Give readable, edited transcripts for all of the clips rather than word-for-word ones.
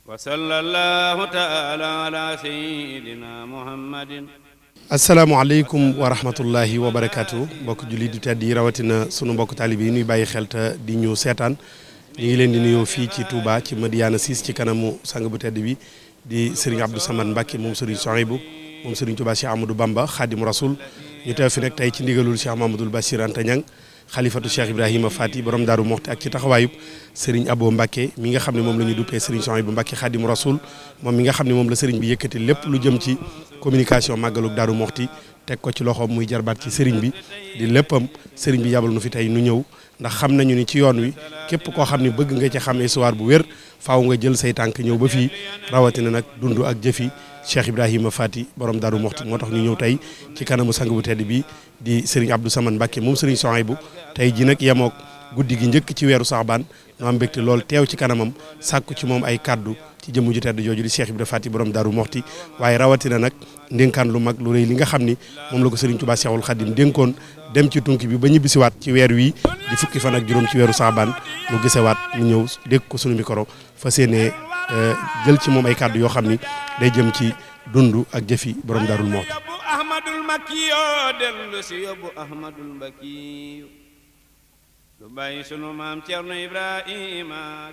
وصلى الله تعالى على سيدنا محمد. asalaamaaleykum wa rahmatullahi wa barakaatu mbokk jullit di tedd yi rawatina sunu mbokk taalibe yi ñuy bàyyi xel te di ñu seetaan ñu ngi leen di nuyoo fii ci Touba ci Madiyana 6 ci kanamu sang bu tedd bi di Serigne Abdou Samad Mbacke moom Serigne Souhaïbou moom Serigne Touba Cheikh Amadou Bamba Khadim Rasoul ñu teew fi nag tey ci ndigalul Cheikh Mamadou Bachir Anta Niang xalifatu Cheikh Ibrahima Fati borom Daaru Moxti ak ci taxawaayub Serigne Abo Mbacke mi nga xam ne moom la ñu duppee Serigne Souhaïbou Mbacke Khadim Rasoul moom mi nga xam ne moom la Serigne bi yëkkati lépp lu jëm ci communication màggalug Daaru Moxti teg ko ci loxoom muy jarbaat ci Serigne bi di léppam Serigne bi yabal nu fi tey nu ñëw ndax xam nañu ni ci yoon wi képp koo xam ne bëgg nga ci xam histoire bu wér faaw nga jël say tànk ñëw ba fii rawatina nag dund ak jëfi Cheikh Ibrahima Fati borom Daaru Moxti moo tax ñu ñëw tey ci kanamu sang bu tedd bi di Serigne Abdou Samad Mbacke moom Serigne Souhaïbou tey ji nag yemook guddi gi njëkk ci weeru Saxbaan nu am mbégte lool teew ci kanamam sàkku ci moom ay kaddu ci jëmm ju tedd jooju di Cheikh Ibrahima Fati borom Daaru Moxti waaye rawatina nag ndénkaan lu mag lu rëy li nga xam ni moom la ko Serigne Touba Cheikhul Khadim dénkoon dem ci tunki bi ba ñibbisiwaat ci weer wi di fukki fan ak juróom ci weeru Saxbaan mu gisewaat mu ñëw dégg ko sunu micro fas yéene jël ci moom ay kaddu yoo xam ni day jëm ci dund ak jëfi borom Daaru Moxti. Ahmadul Makki dellu si yóbbu Ahmadul Makki lu bàyyi sunu maam Cerno Ibrahima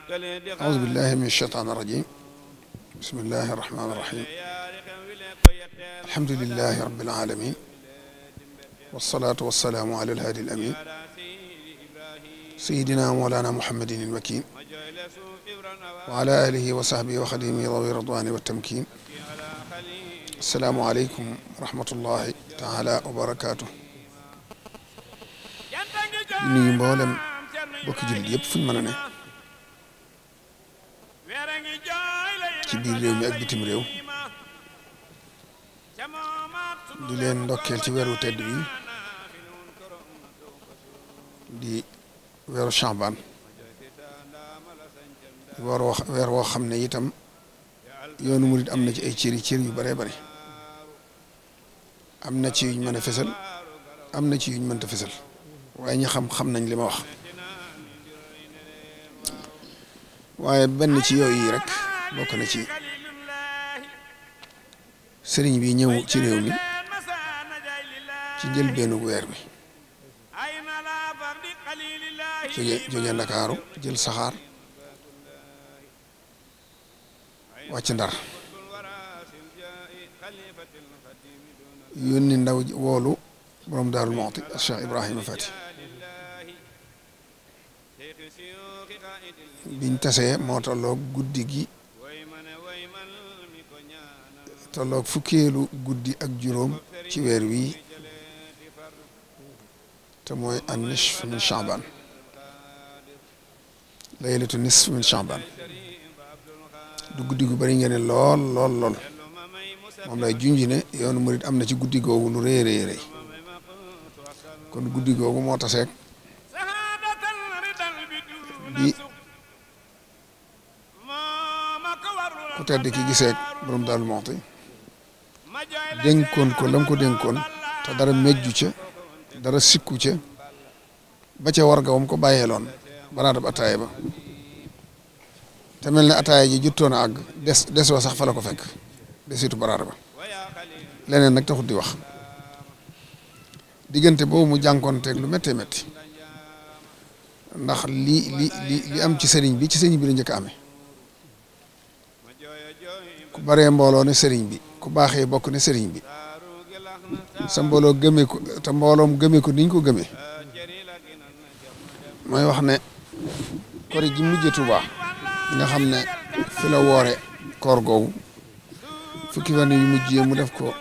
أعوذ بالله من الشيطان الرجيم بسم الله الرحمن الرحيم الحمد لله رب العالمين والصلاة والسلام على الهادي الأمين سيدنا مولانا محمد المكين وعلى آله وصحبه وخديمه ذوي الرضوان والتمكين السلام عليكم ورحمة الله تعالى وبركاته nuyu mboolem bokki jullit yëpp fu ñu mën a ne ci biir réew mi ak bitim réew di leen ndokkeel ci weeru tedd bi di weeru Saxbaan weer woo xam ne itam yoonu murid am na ci ay cër yu bëree bëri am na ci yuñ mën a fesal am na ci yuñ mënta fesal waaye ñi xam nañ li ma wax waaye benn ci yooyu yi rek bokk na ci sëriñ bi ñëw ci réew mi ci njëlbéenu weer bi jóge Ndakaaru jël saxaar wàcc Ndar yónni ndaw woolu borom Daaru Moxti Cheikh Ibrahima Fati biñ tasee moo tolloog guddi gi tolloog fukkeelu guddi ak juróom ci weer wii te mooy an nisf min Sha'ban laylatu nisf min Sha'ban du guddi gu bari ngeen ne lool moom lay junj ne yoonu murid am na ci guddi googu lu rëy rëy kon guddi googu moo taseeg bi ku tedd ki giseeg borom Daaru Moxti dénkoon ko lam ko dénkoon te dara mejju ca dara sikku ca ba ca warga wam ko bàyyeeloon baraadab ataaya ba te mel ne ataaya ji juttoon a àgg des wa sax fa la ko fekk desitu baraada ba leneen nag taxut di wax diggante boobu mu jànkoonteeg lu méttee métti ndax li am ci sëriñ bi la njëkk a amee ku baree mbooloo ne sëriñ bi ku baaxee bokk ne sëriñ bi sa mbooloo gëmee ko te mbooloom gëmee ko niñ ko gëmee mooy wax ne kori ji mujj Tuuba nga xam ne fi la woore koor googu fukki fan yu mujj mu def ko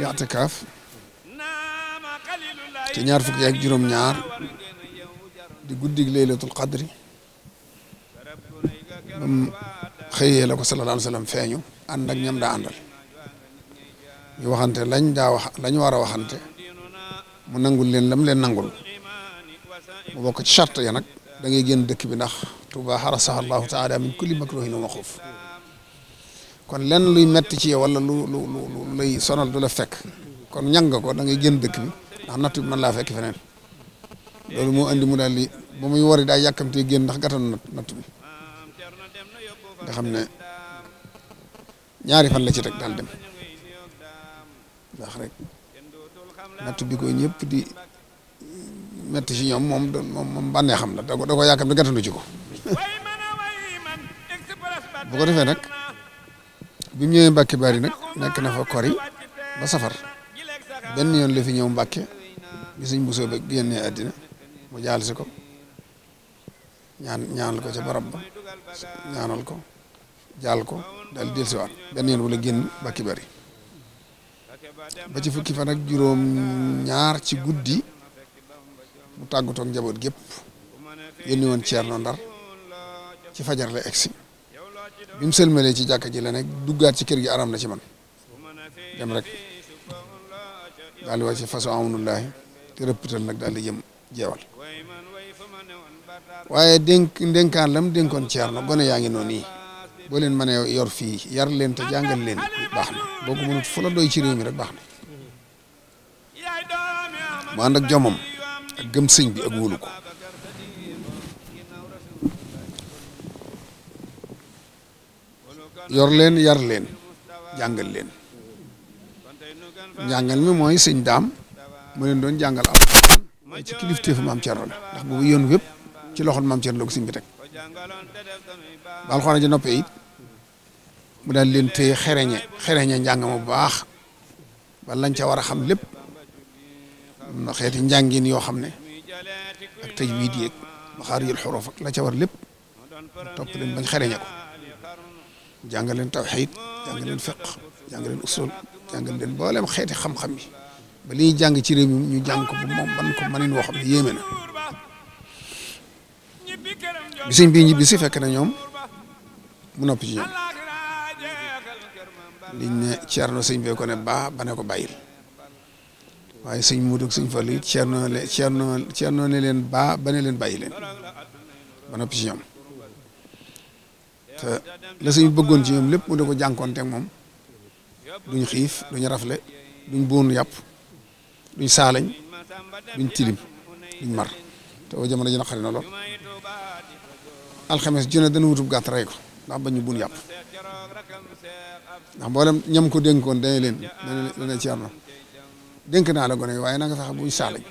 i'tikaaf te ñaar fukki ak juróom-ñaar di guddig laylatul qadri bam xëyee la ko sallallahu alayhi wa sallam feeñu ànd ak ñam daa àndal ñu waxante lañ war a waxante mu nangul leen lam leen nangul mu bokk ci charte ya nag da ngay génn dëkk bi ndax Tuuba xarasaha allahu taala min kulli makruhin wa maxuuf kon lenn luy metti ci yow wala lu lay sonal du la fekk kon ñang nga ko da ngay génn dëkk bi ndax natt bi mën laa fekk feneen loolu moo andi mu daal di ba muy wari daa yàkkamtee génn ndax gàttan natt bi nga xam ne ñaari fan la ci teg daal dem ndax rek natt bi ko ñëpp di metti ci ñoom moom bànnee xam la da ko yaakaar bi gàttandu ci ko bu ko defee nag bi mu ñëwee Mbàkke Bari nag nekk na fa kori ba safar benn yoon la fi ñëw Mbàkke bi Sëñ Bousso ba génnee àddina mu jaal si ko ñaanal ko ca barab ba ñaanal ko jaal ko daal di dellusiwaat benn yoon wala génn Mbàkke Bari ba ci fukki fan ak juróom ñaar ci guddi mu tàggatoo ak njaboot gépp yónni woon Ceerno Ndar ci fajar la egsi bi mu sëlmalee ci jàkka ji la nekk duggaat ci kër gi aram na ci man dem rek daal di wàcc ci façon amunullahi te rëppital nag daal di jëm jeewal waaye ndénkaan lam dénkoon Ceerno gone yaa ngi noonu nii boo leen mënee yor fii yar leen te jàngal leen baax na boo ko mënut fu la doy ci réew mi rek baax na mu ànd ak jomam ak gëm sëñ bi ak wóolu ko yor leen yar leen jàngal leen njàngal mi mooy sëñ daam mu leen doon jàngal alxuraan waaye ci kilifteefu maam Cerno la ndax boobu yoon wépp ci loxol maam Cerno la ko sëñ bi teg ba alxuraan ji noppee it mu daal leen téye xereñe njàng ma bu baax ba lañ ca war a xam lépp na xeeti njàngin yoo xam ne ak tajwiid yeeg maxaarijul xuruuf ak la ca war lépp topp leen bañ xereñe ko jàngal leen tawxiid jàngal leen fiq jàngal leen usul jàngal leen mboolem xeeti xam-xam yi ba li ñuy jàng ci réew mi ñu jàng ko bu moom ban ko mënin woo xam ne yéeme na bi sëñ bi ñibbi si fekk na ñoom mu noppi ci ñoom liñ ne Ceerno sëñ bee ko ne ba ne ko bàyyil waaye sëñ Muudu ak sëñ Fallu it Ceerno ne leen ba ne leen bàyyi leen ba noppi ci ñoom te la sëñ bëggoon ci ñoom lépp mu da ko jànkoonteeg moom duñ xiif duñ rafle duñ boonu yàpp duñ saalañ duñ tilim duñ mar te wa jamono ji naqari na lool alxames ju ne dana wutub gàtt rey ko ndax bañ ñu buun yàpp ndax mboolem ñam ko dénkoon dañu leen dana Ceerno dénk naa la gone yi waaye na nga fexe buñ saalañ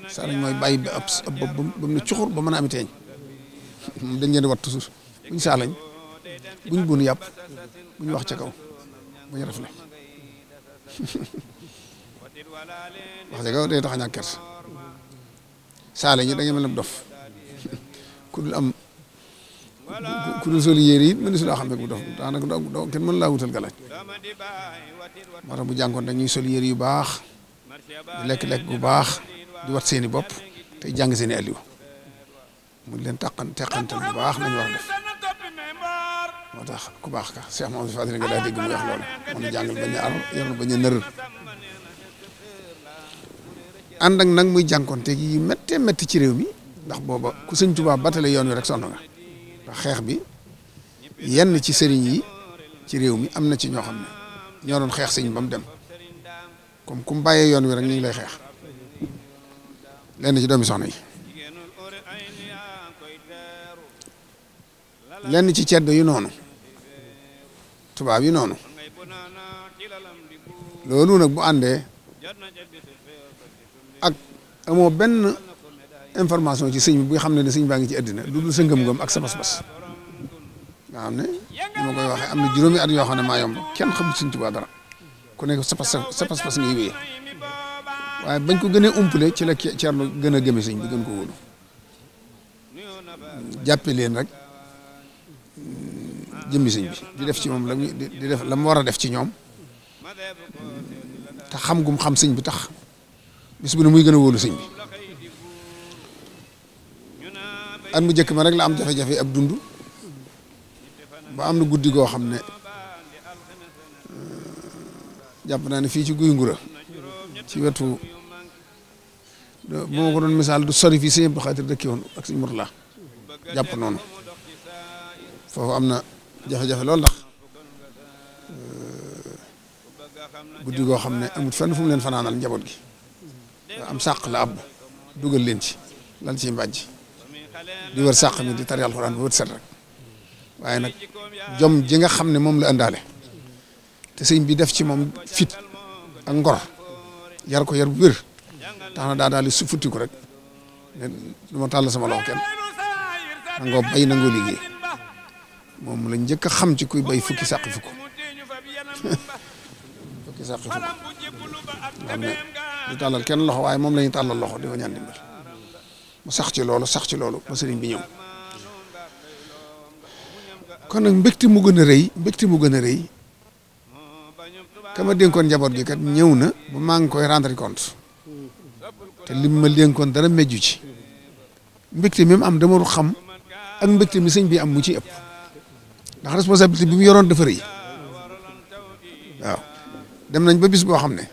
mooy bàyyi ba ab bopp ba mu ne cuxur ba mën a am teeñ moom dañ leen di wat toujours buñ saalañ buñ buun yàpp buñ wax ca kaw buñ rafle wax ca kaw day tax a ñàkk kers saalañ yi da nga mel ne dof ku dul am ku dul soli yére it mënu si laa xam ne bu dof daanaka doo kenn mën laa wutal galaaj moo tax bu jànkoon dañuy sol yére yu baax di lekk-lekk bu baax di wat seeni bopp tey jàng seeni aliw mu leen teqantal bu baax nañu war a def moo tax ku baax ka Cheikh Mamadou Fadil nga daa dégg mu wax loolu moo na jàngal bañ a ar yar na bañ a nërër ànd ak nag muy jànkoonte yi méttee métti ci réew mi ndax booba ku sëñ Tuubaa batale yoon wi rek sonn nga ndax xeex bi yenn ci sëriñ yi ci réew mi am na ci ñoo xam ne ñoo doon xeex sëñ ba mu dem comme ku mu bàyyee yoon wi rek ñu ngi lay xeex lenn ci doomi soxna yi lenn ci ceddo yu noonu tubaab yi noonu loolu nag bu àndee ak amoo benn information ci sëñ bi bu xam ne sëñ baa ngi ci àddina lu dul sa ngëm-ngëm ak sa bas-bas nga xam ne ni ma koy waxee am na juróomi at yoo xam ne maa yomb kenn xamul sëñ Tuubaa dara ku nekk sa pas-pas ngay wéyee waaye bañ ko gënee umpale ci la Ceerno gën a gëme sëñ bi gën ko wóolu jàppe leen rek jëmmi sëñ bi di def ci moom di def la mu war a def ci ñoom te xam gum xam sëñ bi tax bis bu ne muy gën a wóolu sëñ bi at mu njëkk ma rek la am jafe-jafe ab dund ba am na guddi goo xam ne jàpp naa ne fii ci guy ngura ci wetu bu ma ko doon misaal du sori fii sëñ Abdou Khadir dëkki woon ak sëñ Murtala jàpp noonu foofu am na jafe-jafe loolu ndax guddi goo xam ne amut fenn fu mu leen fanaanal njaboot gi am sàq la ab dugal leen ci lal ci mbàjj di wër sàq mi di tari alxuraan ba wët set rek waaye nag jom ji nga xam ne moom la indaale te sëñ bi def ci moom fit ak ngor yar ko yar bu wér tax na daal di su futti ko rek ne du ma tàll sama loxo kenn nangoo bay nangoo liggéey moom la njëkk a xam ci kuy bay fukki sàq fukk fukki sàq fukk xam ne du tàllal kenn loxo waaye moom la ñuy tàllal loxo di ko ñaan dimbal mu sax ci loolu ba sëriñ bi ñëw kon nag mbégte mu gën a rëy kama dénkoon njaboot gi kat ñëw na ba maa ngi koy rendre compte te lim ma dénkoon dara mejju ci mbégte mi mu am dama xam ak mbégte mi sëñ bi am mu ci ëpp ndax responsabilité bi mu yoroon dafa rëy waaw dem nañ ba bis boo xam ne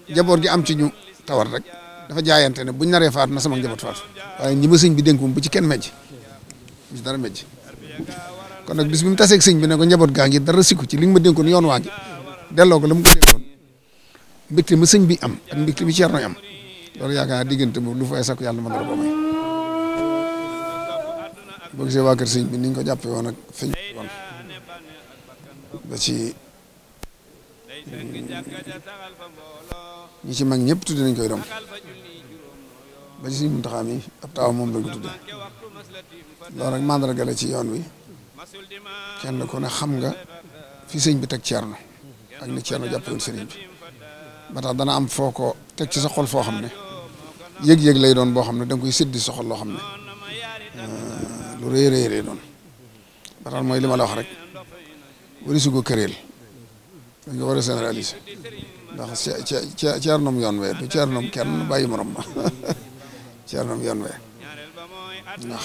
njaboot gi am ci ñu tawar rek dafa jaayante ne buñ naree faatu na sama njaboot faatu waaye ñi ma sëñ bi dénk moom bu ci kenn mejj bu ci dara mejj kon nag bis bi mu taseeg sëñ bi ne ko njaboot gaa ngi dara sikku ci li nga ma dénkoon yoon waa ngi delloo ko la mu ko dénkoon mbégte ma sëñ bi am ak mbégte bi Ceerno am loolu yaakaar naa diggante boobu lu fay sakku yàlla mën na la ko may boo gisee waa kër sëñ bi ni ñu ko jàppee woon ak feñ woon ba ci ñi ci mag ñëpp tudde nañ koy doom ba ci Sëñ Muntaxa mi ab taaw moom lañ ko tudde loolu rek mandarga la ci yoon wi kenn ku ne xam nga fi sëñ bi teg Ceerno ak ni Ceerno jàppe woon sëriñ bi ba tax dana am foo ko teg ci sa xol foo xam ne yëg-yëg lay doon boo xam ne da nga koy séddi sa xol loo xam ne lu rëy lay doon ba tax mooy li ma la wax rek wari su ko këreel dañ ko war a généraliser ndax Ceernoom yoon wee du Ceernoom kenn bàyyi morom ma Ceernoom yoon wee ndax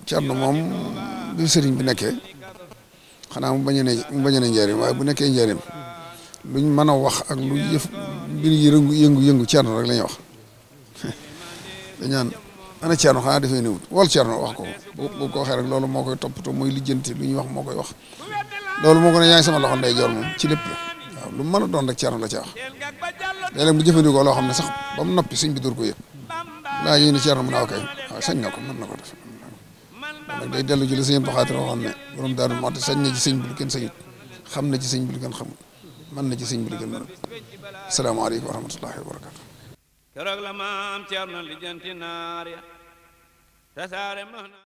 Ceerno moom bi sëriñ bi nekkee xanaa mu bañ a ne njëriñ waaye bu nekkee njëriñ luñ mën a wax ak lu yëf mbir yi yëngu Ceerno rek la ñuy wax dañaan ana Ceerno xanaa dafay néewut wol Ceerno wax ko bu ko waxee rek loolu moo koy toppatoo mooy lijjanti lu ñuy wax moo koy wax loolu moo ko ne yaa ngi sama loxo ndey joor moom ci lépp la waaw lu mu mën a doon rek Ceerno la ca wax léeg-léeg mu jëfandikoo loo xam ne sax ba mu noppi sëñ bi dur ko yëg laa ñu ne Ceerno mu ne kay waaw sañ na ko mën na ko def nag day dellu ji la sëñ Abdou Khadre waxoon ne borom Daaru Muxti sañ na ci sëñ bi lu kenn sañut xam na ci sëñ bi lu kenn xamut mën na ci sëñ bi lu kenn mënut asalaamaaleykum wa rahmatullahi wa barakatu keroog la maam Ceerno lijjanti naar ya tasaare